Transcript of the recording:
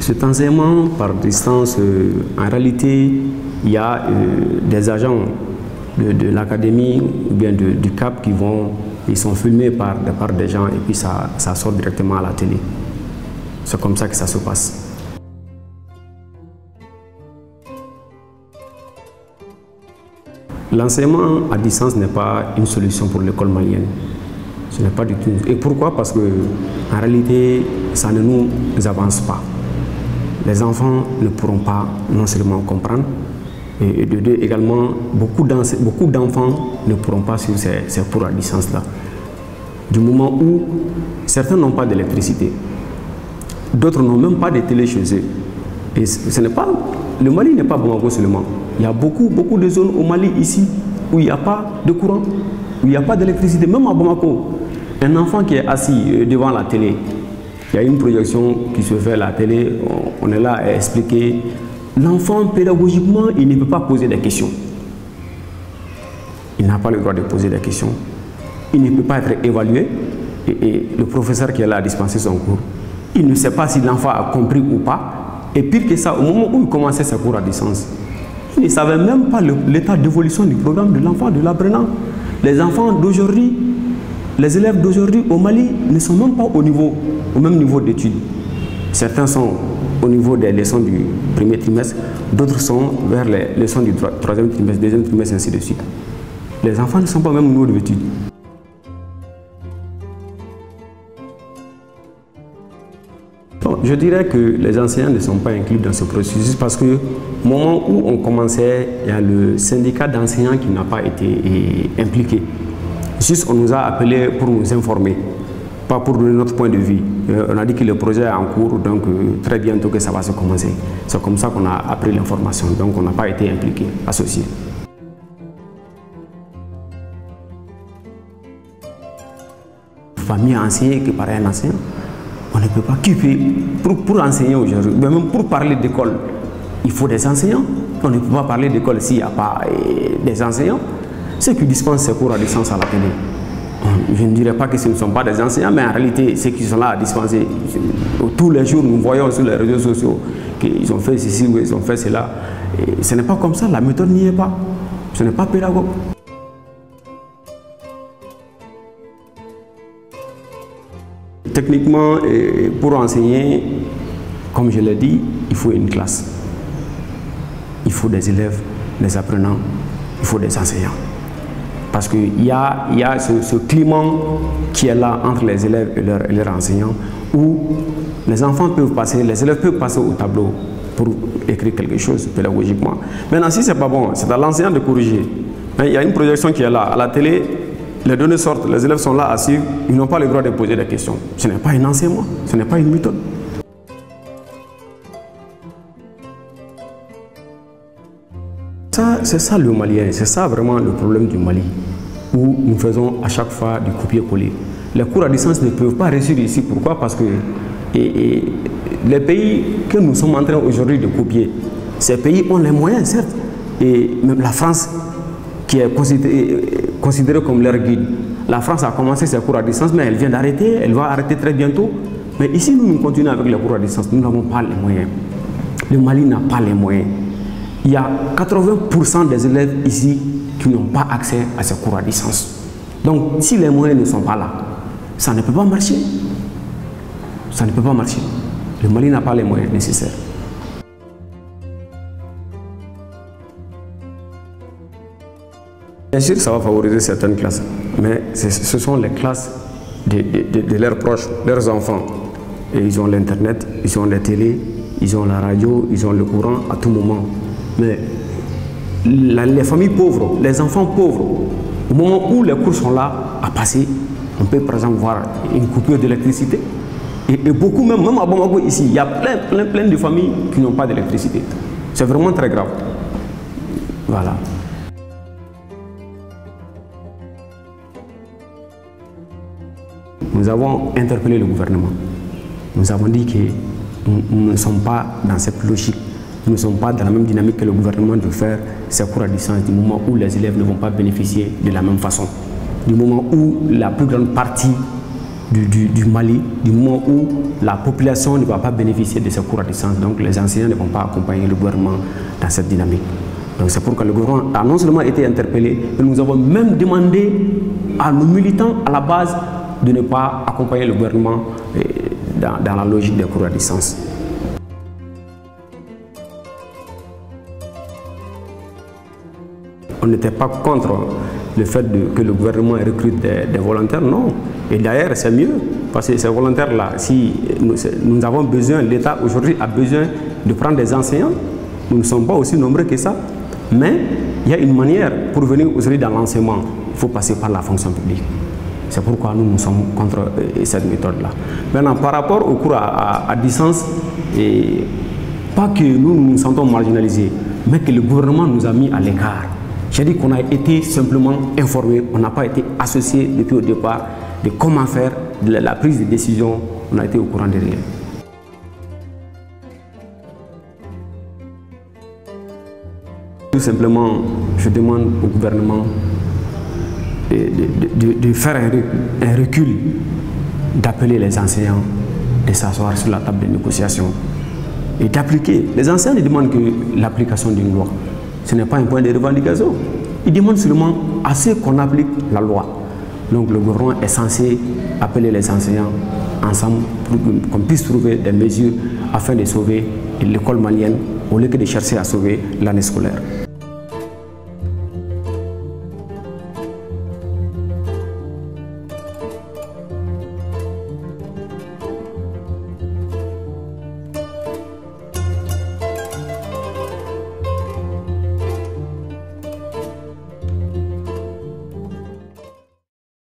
Cet enseignement par distance, en réalité, il y a des agents de l'académie ou bien du CAP ils sont filmés par des gens et puis ça sort directement à la télé. C'est comme ça que ça se passe. L'enseignement à distance n'est pas une solution pour l'école malienne. Ce n'est pas du tout. Et pourquoi? Parce que en réalité, ça ne nous avance pas. Les enfants ne pourront pas non seulement comprendre, et de deux également, beaucoup d'enfants ne pourront pas suivre ces cours à distance-là. Du moment où certains n'ont pas d'électricité, d'autres n'ont même pas de télé chez eux. Et ce n'est pas, le Mali n'est pas Bamako seulement. Il y a beaucoup de zones au Mali ici où il n'y a pas de courant, où il n'y a pas d'électricité. Même à Bamako, un enfant qui est assis devant la télé, il y a une projection qui se fait à la télé, on est là à expliquer. L'enfant, pédagogiquement, il ne peut pas poser des questions. Il n'a pas le droit de poser des questions. Il ne peut pas être évalué. Et le professeur qui est là à dispenser son cours, il ne sait pas si l'enfant a compris ou pas. Et pire que ça, au moment où il commençait ses cours à distance, il ne savait même pas l'état d'évolution du programme de l'enfant, de l'apprenant. Les enfants d'aujourd'hui, les élèves d'aujourd'hui au Mali ne sont même pas au même niveau d'études. Certains sont au niveau des leçons du premier trimestre, d'autres sont vers les leçons du troisième trimestre, deuxième trimestre, ainsi de suite. Les enfants ne sont pas au même niveau d'études. Bon, je dirais que les enseignants ne sont pas inclus dans ce processus parce que au moment où on commençait, il y a le syndicat d'enseignants qui n'a pas été impliqué. Juste on nous a appelés pour nous informer, pas pour donner notre point de vue. On a dit que le projet est en cours, donc très bientôt que ça va se commencer. C'est comme ça qu'on a appris l'information, donc on n'a pas été impliqué, associé. Famille enseignée que par un enseignant, on ne peut pas quitter pour enseigner aujourd'hui, même pour parler d'école, il faut des enseignants. On ne peut pas parler d'école s'il n'y a pas des enseignants. Ceux qui dispensent ces cours à distance à la télé, je ne dirais pas que ce ne sont pas des enseignants, mais en réalité, ceux qui sont là à dispenser, tous les jours, nous voyons sur les réseaux sociaux qu'ils ont fait ceci ou ils ont fait cela. Et ce n'est pas comme ça, la méthode n'y est pas. Ce n'est pas pédagogue. Techniquement, pour enseigner, comme je l'ai dit, il faut une classe. Il faut des élèves, des apprenants, il faut des enseignants. Parce qu'il y a ce climat qui est là entre les élèves et leurs enseignants où les enfants peuvent passer, les élèves peuvent passer au tableau pour écrire quelque chose pédagogiquement. Maintenant, si ce n'est pas bon, c'est à l'enseignant de corriger. Il y a une projection qui est là. À la télé, les données sortent, les élèves sont là à suivre, ils n'ont pas le droit de poser des questions. Ce n'est pas un enseignement, ce n'est pas une méthode. C'est ça le Malien, c'est ça vraiment le problème du Mali, où nous faisons à chaque fois du copier-coller. Les cours à distance ne peuvent pas réussir ici. Pourquoi? Parce que les pays que nous sommes en train aujourd'hui de copier, ces pays ont les moyens, certes, et même la France, qui est considérée comme leur guide. La France a commencé ses cours à distance, mais elle vient d'arrêter, elle va arrêter très bientôt. Mais ici, nous continuons avec les cours à distance, nous n'avons pas les moyens. Le Mali n'a pas les moyens. Il y a 80% des élèves ici qui n'ont pas accès à ces cours à distance. Donc, si les moyens ne sont pas là, ça ne peut pas marcher. Ça ne peut pas marcher. Le Mali n'a pas les moyens nécessaires. Bien sûr, ça va favoriser certaines classes, mais ce sont les classes de leurs proches, leurs enfants. Et ils ont l'internet, ils ont la télé, ils ont la radio, ils ont le courant à tout moment. Mais les familles pauvres, les enfants pauvres, au moment où les cours sont là à passer, on peut par exemple voir une coupure d'électricité. Et beaucoup, même à Bamako ici, il y a plein de familles qui n'ont pas d'électricité. C'est vraiment très grave. Voilà. Nous avons interpellé le gouvernement. Nous avons dit que nous ne sommes pas dans cette logique. Nous ne sommes pas dans la même dynamique que le gouvernement de faire ces cours à distance du moment où les élèves ne vont pas bénéficier de la même façon. Du moment où la plus grande partie du Mali, du moment où la population ne va pas bénéficier de ces cours à distance. Donc les enseignants ne vont pas accompagner le gouvernement dans cette dynamique. Donc c'est pourquoi le gouvernement a non seulement été interpellé, mais nous avons même demandé à nos militants à la base de ne pas accompagner le gouvernement dans la logique des cours à distance. On n'était pas contre le fait que le gouvernement recrute des volontaires, non. Et d'ailleurs, c'est mieux, parce que ces volontaires-là, si nous avons besoin, l'État aujourd'hui a besoin de prendre des enseignants, nous ne sommes pas aussi nombreux que ça, mais il y a une manière pour venir aujourd'hui dans l'enseignement, il faut passer par la fonction publique. C'est pourquoi nous sommes contre cette méthode-là. Maintenant, par rapport au cours à distance, et pas que nous nous sentons marginalisés, mais que le gouvernement nous a mis à l'écart. J'ai dit qu'on a été simplement informé, on n'a pas été associé depuis au départ de comment faire, de la prise de décision, on a été au courant de rien. Tout simplement, je demande au gouvernement de faire un recul, d'appeler les enseignants, de s'asseoir sur la table de négociation et d'appliquer. Les enseignants ne demandent que l'application d'une loi. Ce n'est pas un point de revendication. Ils demandent seulement à ce qu'on applique la loi. Donc le gouvernement est censé appeler les enseignants ensemble pour qu'on puisse trouver des mesures afin de sauver l'école malienne au lieu que de chercher à sauver l'année scolaire.